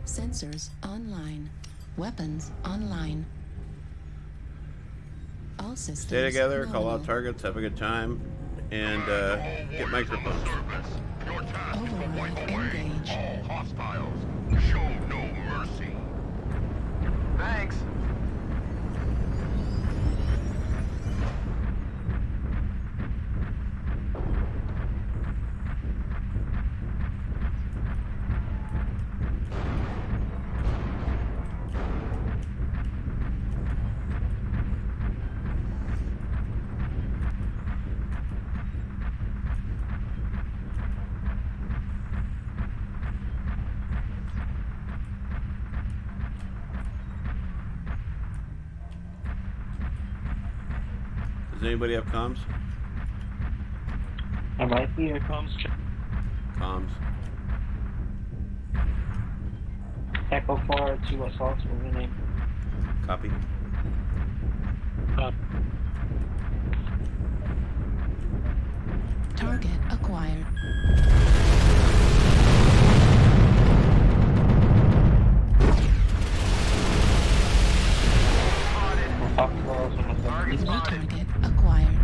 Sensors online. Weapons online. All systems Stay together, call nominal. out targets, have a good time, and get microphones. Override engage. All hostiles. Show no mercy. Thanks. Does anybody have comms? I might be here. Comms check. Comms. Echo 4 to assaults moving in. Copy. Target acquired. Fox 4 also must have New target acquired.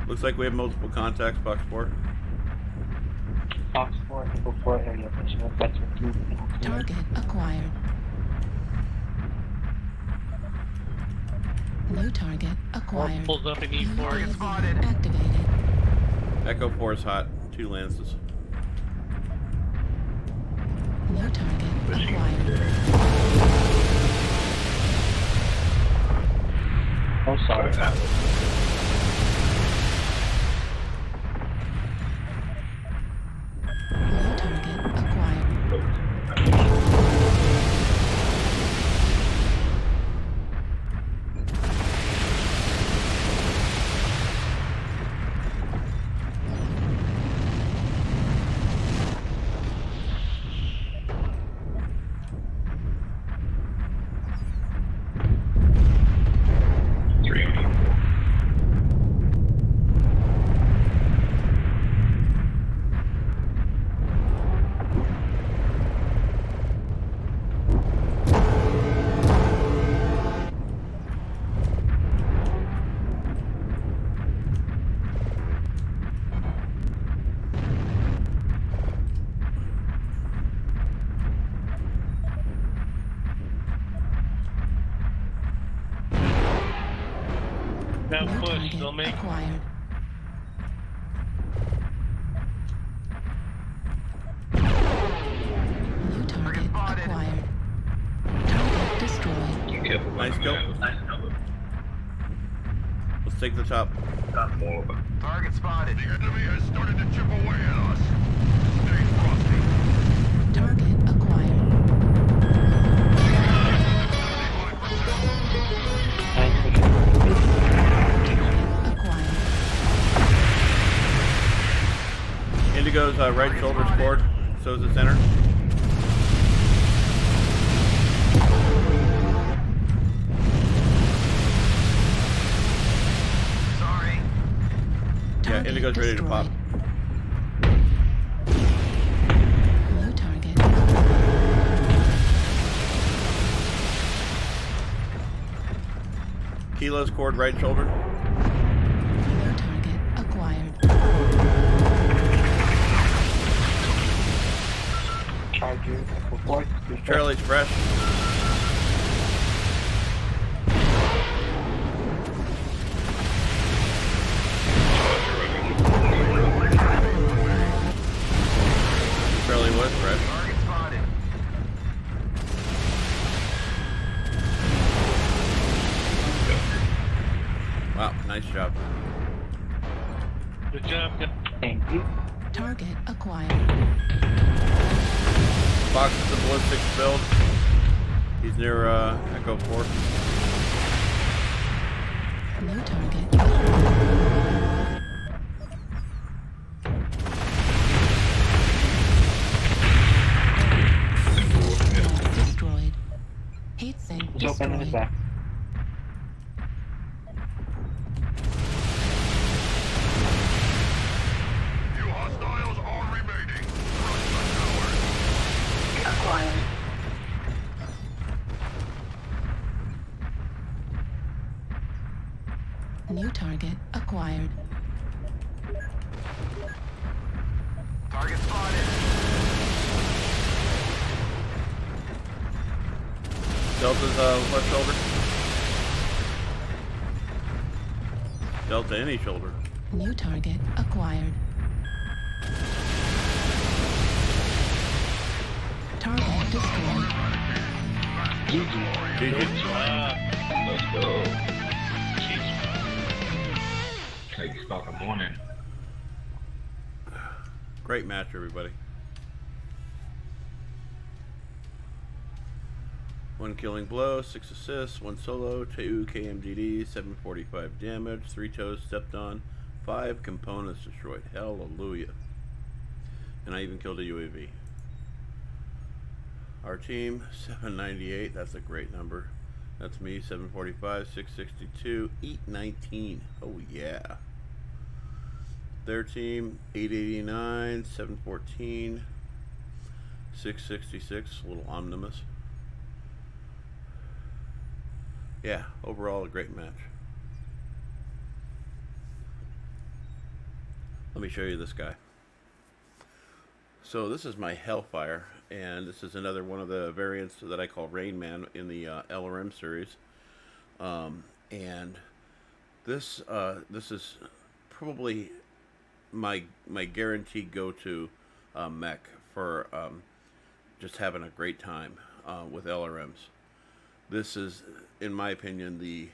Looks like we have multiple contacts, Fox 4. Fox 4, Echo 4 area. That's what you Target acquired. New target acquired. Pulls up in E4. Spotted. Activated. Echo 4 is hot. 2 lances. New target acquired. Oh, sorry. New target acquired. Now New push, target they'll make. acquired. New target acquired. Target destroyed. Nice kill. Let's take the top. Target spotted. The enemy has started to chip away at us. Stay frosty. Target acquired. Acquired. Indigo's right shoulder scored. So is the center. Sorry. Yeah, Target Indigo's ready to pop. destroyed. New target. Kilo's scored right shoulder. New target acquired. Charger, Echo 4. Charlie's fresh. Charlie was fresh. Target spotted. Wow, nice job. Good job, guys. Thank you. Target acquired. Fox is the ballistics build. He's near Echo 4. New target. Destroyed. Heat sink It's open in his destroyed. back. New target acquired. Target spotted. Delta's left shoulder. Delta any shoulder. New target acquired. Target destroyed. GG. Let's go. Like it's about the morning. Great match, everybody. 1 killing blow, 6 assists, 1 solo, 2 KMDD, 745 damage, 3 toes stepped on, 5 components destroyed. Hallelujah. And I even killed a UAV. Our team, 798. That's a great number. That's me, 745, 662, 819. Oh, yeah. Their team, 889, 714, 666. A little omnibus. Yeah, overall a great match. Let me show you this guy. So this is my Hellfire, and this is another one of the variants that I call Rain Man in the LRM series. And this is probably my guaranteed go-to mech for just having a great time with LRMs. This is, in my opinion, the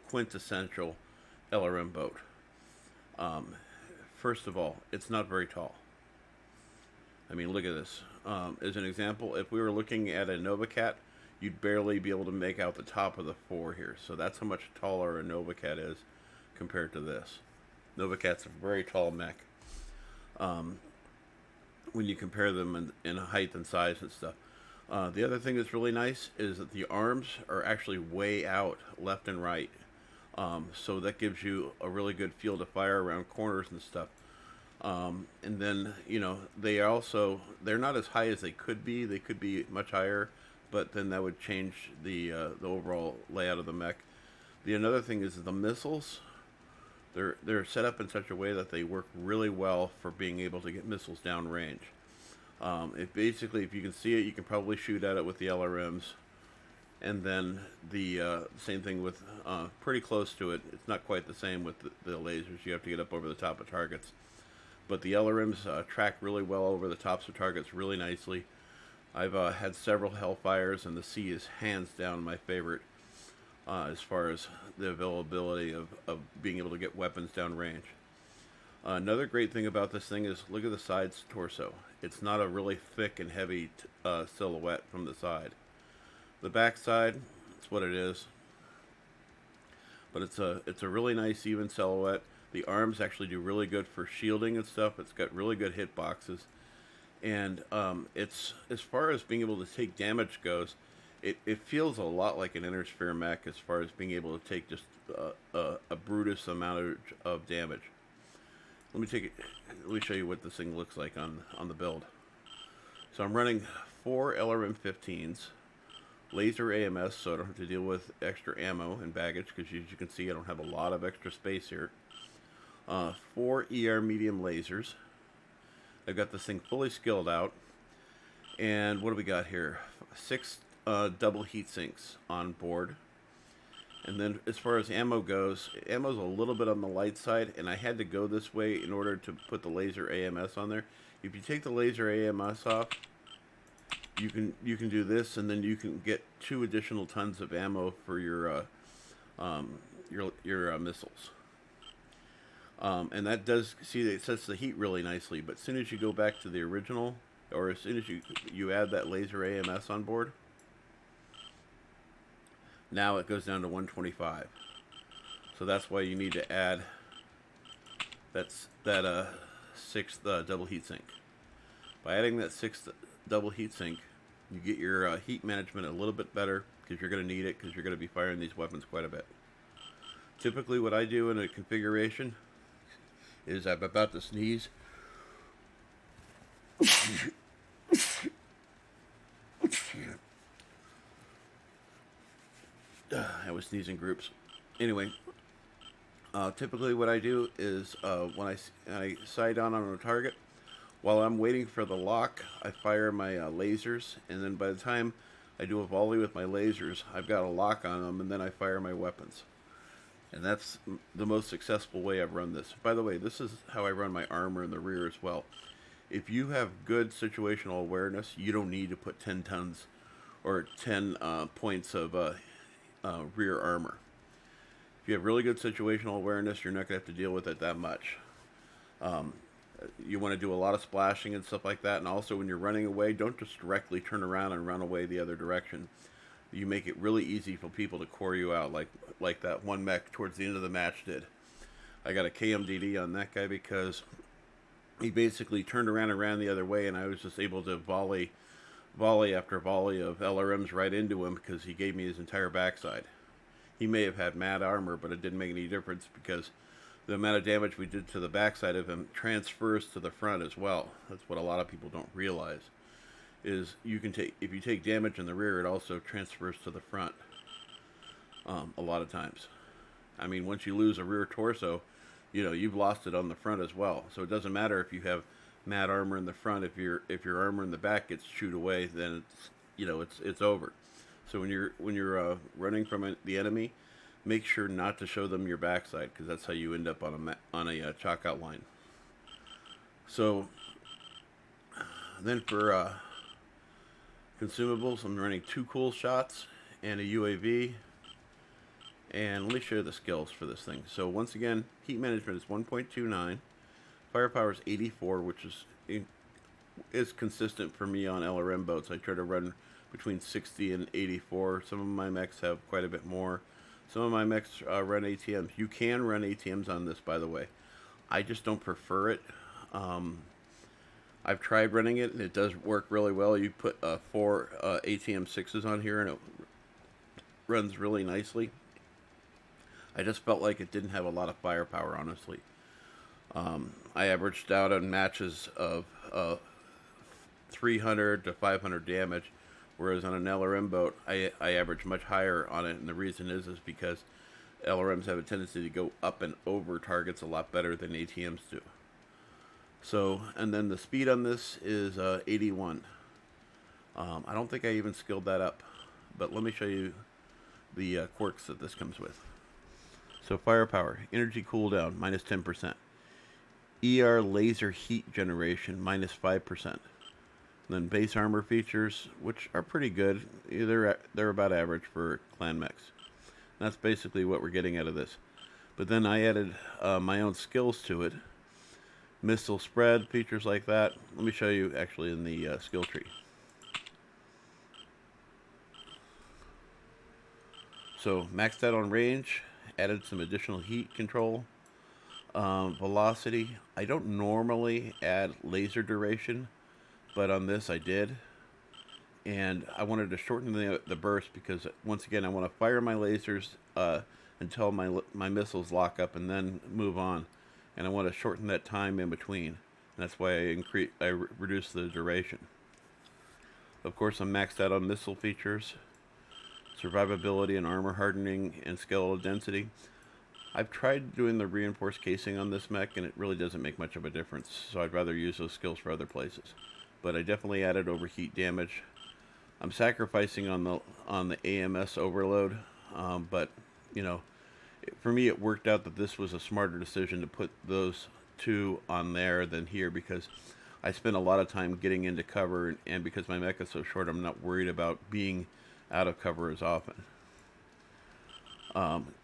quintessential LRM boat. First of all, it's not very tall. I mean, look at this. As an example, if we were looking at a Novacat, you'd barely be able to make out the top of the 4 here. So that's how much taller a Novacat is compared to this. Novacat's a very tall mech. When you compare them in height and size and stuff. The other thing that's really nice is that the arms are actually way out left and right. So that gives you a really good field of fire around corners and stuff. And then, you know, they're not as high as they could be. They could be much higher, but then that would change the overall layout of the mech. Another thing is the missiles. They're set up in such a way that they work really well for being able to get missiles downrange. Basically, if you can see it, you can probably shoot at it with the LRMs. And then the same thing with pretty close to it. It's not quite the same with the lasers. You have to get up over the top of targets. But the LRMs track really well over the tops of targets really nicely. I've had several Hellfires, and the C is hands down my favorite as far as the availability of being able to get weapons downrange. Another great thing about this thing is look at the side's torso. It's not a really thick and heavy silhouette from the side. The back side, it's what it is. But it's a really nice even silhouette. The arms actually do really good for shielding and stuff. It's got really good hit boxes. And it's, as far as being able to take damage goes, it feels a lot like an Intersphere mech as far as being able to take just a Brutus amount of damage. Let me show you what this thing looks like on the build. So I'm running 4 LRM-15s, laser AMS, so I don't have to deal with extra ammo and baggage, because as you can see, I don't have a lot of extra space here. 4 ER medium lasers. I've got this thing fully skilled out. And what do we got here? 6 double heat sinks on board. And then as far as ammo goes, ammo's a little bit on the light side, and I had to go this way in order to put the laser AMS on there. If you take the laser AMS off, you can do this, and then you can get 2 additional tons of ammo for your missiles. And that does, see, it sets the heat really nicely, but as soon as you go back to the original, or as soon as you add that laser AMS on board, now it goes down to 125. So that's why you need to add that 6th double heat sink. By adding that 6th double heat sink, you get your heat management a little bit better, because you're going to need it, because you're going to be firing these weapons quite a bit. Typically what I do in a configuration is I'm about to sneeze. I was sneezing groups. Anyway, Typically, what I do is when I sight down on a target, while I'm waiting for the lock, I fire my lasers, and then by the time I do a volley with my lasers, I've got a lock on them, and then I fire my weapons. And that's the most successful way I've run this. By the way, this is how I run my armor in the rear as well. If you have good situational awareness, you don't need to put 10 tons or 10 points of rear armor. If you have really good situational awareness, you're not going to have to deal with it that much. You want to do a lot of splashing and stuff like that, and also when you're running away, don't just directly turn around and run away the other direction. You make it really easy for people to core you out, like that one mech towards the end of the match did. I got a KMDD on that guy because he basically turned around and ran the other way, and I was just able to volley after volley of LRMs right into him because he gave me his entire backside. He may have had mad armor, but it didn't make any difference because the amount of damage we did to the backside of him transfers to the front as well. That's what a lot of people don't realize. Is you can take, if you take damage in the rear, it also transfers to the front. A lot of times. I mean, once you lose a rear torso, you know, you've lost it on the front as well. So it doesn't matter if you have mad armor in the front. If your armor in the back gets chewed away, then it's over. So when you're running from the enemy, make sure not to show them your backside, because that's how you end up on a chalk out line. So then for consumables, I'm running 2 cool shots and a UAV. And let me show you the skills for this thing. So once again, heat management is 1.29, firepower is 84, which is consistent for me on LRM boats. I try to run between 60 and 84. Some of my mechs have quite a bit more. Some of my mechs run ATMs. You can run ATMs on this, by the way. I just don't prefer it. I've tried running it, and it does work really well. You put 4 ATM 6s on here, and it runs really nicely. I just felt like it didn't have a lot of firepower, honestly. I averaged out on matches of 300 to 500 damage, whereas on an LRM boat, I average much higher on it, and the reason is because LRMs have a tendency to go up and over targets a lot better than ATMs do. So, and then the speed on this is 81. I don't think I even skilled that up, but let me show you the quirks that this comes with. So firepower, energy cooldown, minus 10%. ER laser heat generation, minus 5%. Then base armor features, which are pretty good. They're about average for clan mechs. That's basically what we're getting out of this. But then I added my own skills to it. Missile spread, features like that. Let me show you actually in the skill tree. So maxed out on range, added some additional heat control. Velocity, I don't normally add laser duration, but on this I did. And I wanted to shorten the burst because, once again, I want to fire my lasers until my missiles lock up and then move on. And I want to shorten that time in between. And that's why I reduced the duration. Of course, I'm maxed out on missile features, survivability and armor hardening, and skeletal density. I've tried doing the reinforced casing on this mech, and it really doesn't make much of a difference. So I'd rather use those skills for other places. But I definitely added overheat damage. I'm sacrificing on the AMS overload, but you know, for me it worked out that this was a smarter decision to put those 2 on there than here, because I spent a lot of time getting into cover, and because my mech is so short, I'm not worried about being out of cover as often.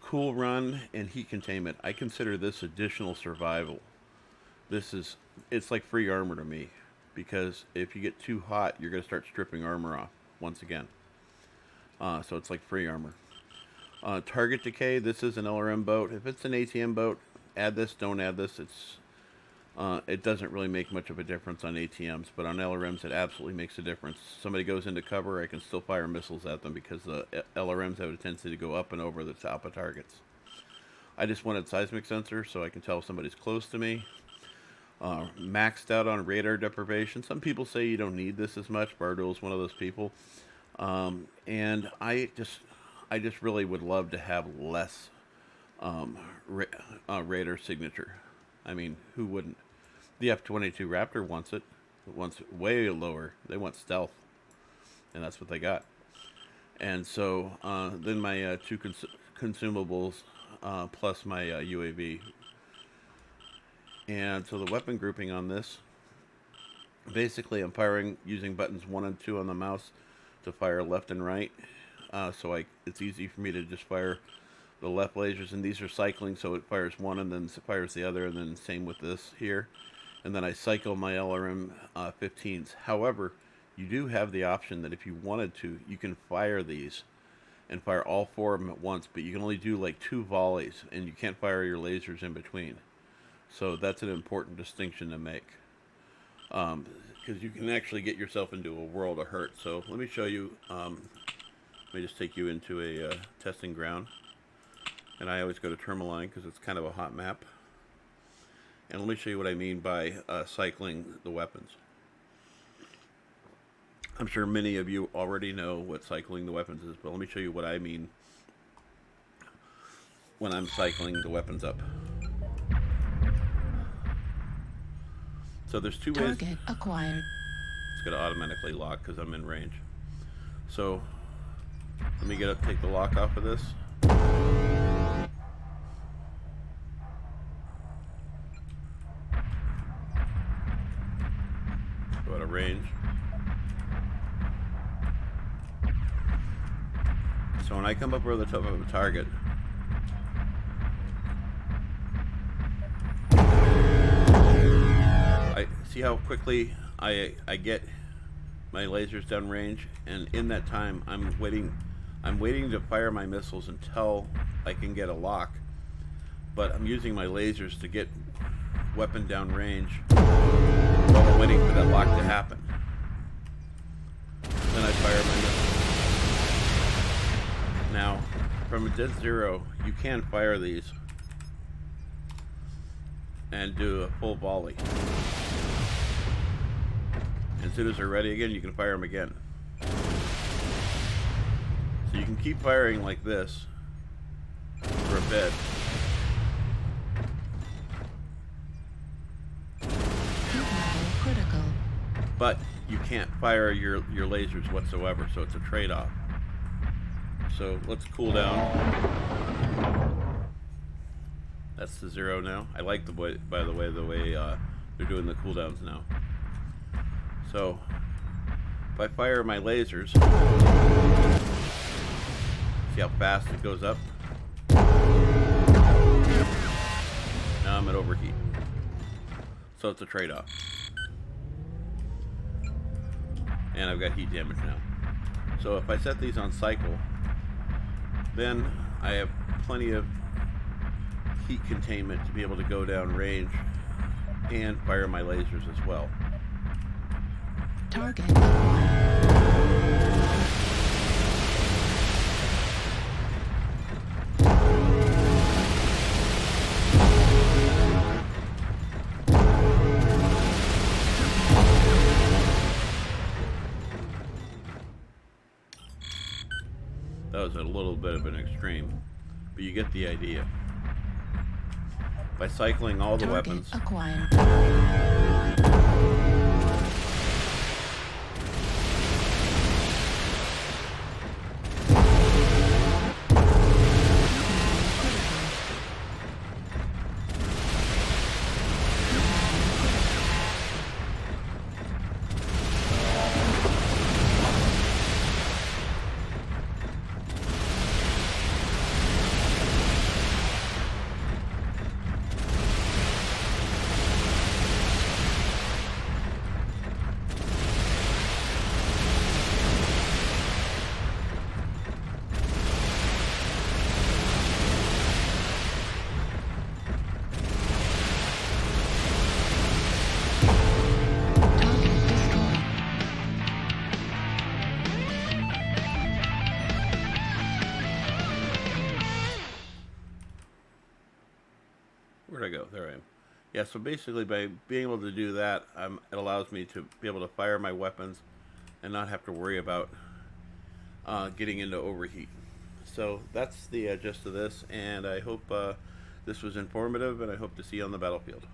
Cool run and heat containment. I consider this additional survival. It's like free armor to me, because if you get too hot, you're going to start stripping armor off once again. So it's like free armor. Target decay. This is an LRM boat. If it's an ATM boat, add this. Don't add this. It doesn't really make much of a difference on ATMs, but on LRMs it absolutely makes a difference. Somebody goes into cover, I can still fire missiles at them because the LRMs have a tendency to go up and over the top of targets. I just wanted seismic sensor so I can tell if somebody's close to me. Maxed out on radar deprivation. Some people say you don't need this as much. Bardo is one of those people. And I just really would love to have less radar signature. I mean, who wouldn't? The F-22 Raptor wants it. It wants way lower. They want stealth, and that's what they got. And so then my two consumables plus my UAV. And so the weapon grouping on this, basically I'm firing using buttons 1 and 2 on the mouse to fire left and right. So it's easy for me to just fire the left lasers, and these are cycling, so it fires one and then fires the other, and then same with this here. And then I cycle my LRM 15s. However, you do have the option that if you wanted to, you can fire these and fire all 4 of them at once, but you can only do like 2 volleys, and you can't fire your lasers in between. So that's an important distinction to make, because you can actually get yourself into a world of hurt. So let me show you. Let me just take you into a testing ground. And I always go to Tourmaline because it's kind of a hot map. And let me show you what I mean by cycling the weapons. I'm sure many of you already know what cycling the weapons is, but let me show you what I mean when I'm cycling the weapons up. So there's 2 ways. Target acquired. It's going to automatically lock because I'm in range. So let me take the lock off of this. Go out of range. So when I come up over the top of a target, I see how quickly I get my lasers down range, and in that time I'm waiting to fire my missiles until I can get a lock, but I'm using my lasers to get weapon down range while I'm waiting for that lock to happen. Then I fire my missiles. Now, from a dead zero, you can fire these and do a full volley. As soon as they're ready again, you can fire them again. So you can keep firing like this for a bit. Critical. But you can't fire your lasers whatsoever, so it's a trade-off. So let's cool down. That's the 0 now. I like the way, by the way, they're doing the cooldowns now. So if I fire my lasers, see how fast it goes up? Now I'm at overheat. So it's a trade-off. And I've got heat damage now. So if I set these on cycle, then I have plenty of heat containment to be able to go down range and fire my lasers as well. Target acquired. That was a little bit of an extreme, but you get the idea. By cycling all the Target weapons, acquired. where'd I go? There I am. Yeah, so basically by being able to do that, it allows me to be able to fire my weapons and not have to worry about getting into overheat. So that's the gist of this, and I hope this was informative, and I hope to see you on the battlefield.